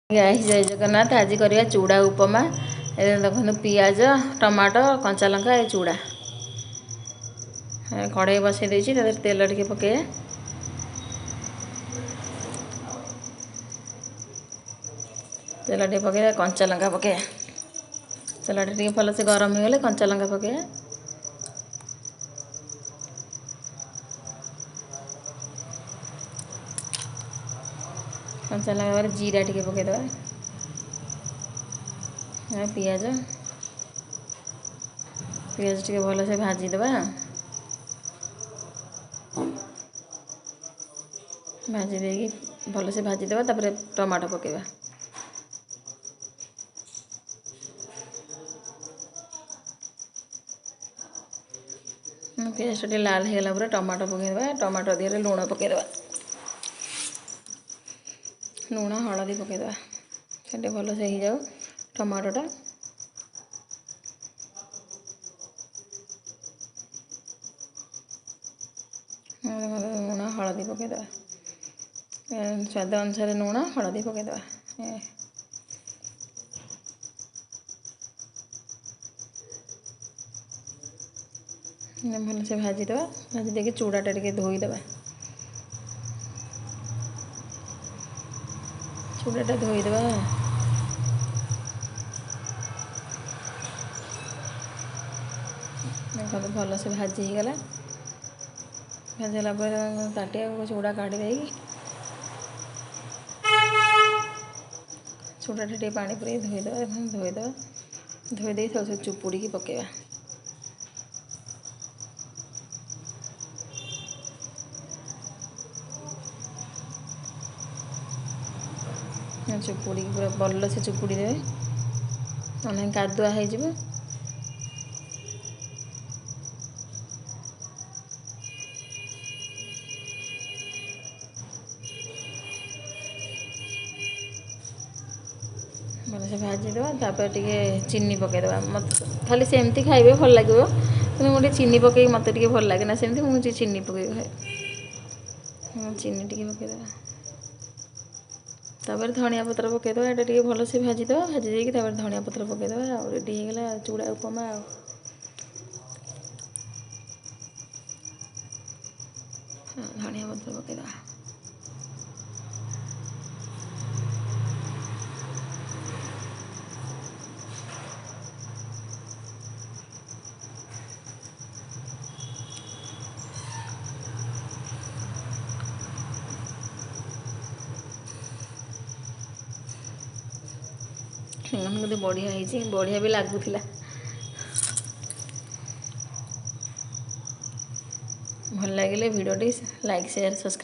जय जगन्नाथ। आज करवा चूड़ा उपमा। देखो पियाज टमाटो कंचा लंका ये चूड़ा कड़ाई बसई देती तेल टे पके तेल टे पके कंचा लंका पके तेल टे भलसे गरम हो गले कंचा लंका पके कंचा लंका जीरा टे पकईदे पियाज पियाज टे भलसे भाजीदे भाजी देकी भलसे भाजीदे तापर टमाटो पकेबा पियाज टे लाल हो गला टमाटो पकईदे टमाटो दिहरे लुण पकईदे लुण हलदी पकईदे से भलसे हो जाओ टमाटोटा लुण हलदी पकईदे स्वाद अनुसार लुण हलदी पकईदे भलसे भाजीदे भाजी देके चूड़ाटा टे धोईदे चूड़ाटा धोईदे देखो भलसे भाजी हो गला भाजला ताटिया चूड़ा काढ़ी दे चूड़ाटा टे पानी पूरे धोईदे धोईदे सब चुपुड़ी की पकेबा चुपुड़ी पूरा भल से चुपुड़ी देवे ना कादुआ हो भलसे भाजीदे तापर टे चीनी पकईदे मत खाली सेमती खाइबे भल लगे कि मुझे चीनी पकई मत भल लगे ना सेमती मुझे चीनी पकई खाए चीनी टे पकईदे तापर धनिया पत्र पकईदे यहाँ टे भलसे भाजीदे भाजी देकी धनिया पत्र पकईदे और रेडी हो गला चूड़ा उपमा धनिया पत्र पकईदे मुझे बढ़िया है बढ़िया भी लगुला भल लगे भिडियो लाइक शेयर सब्सक्राइब।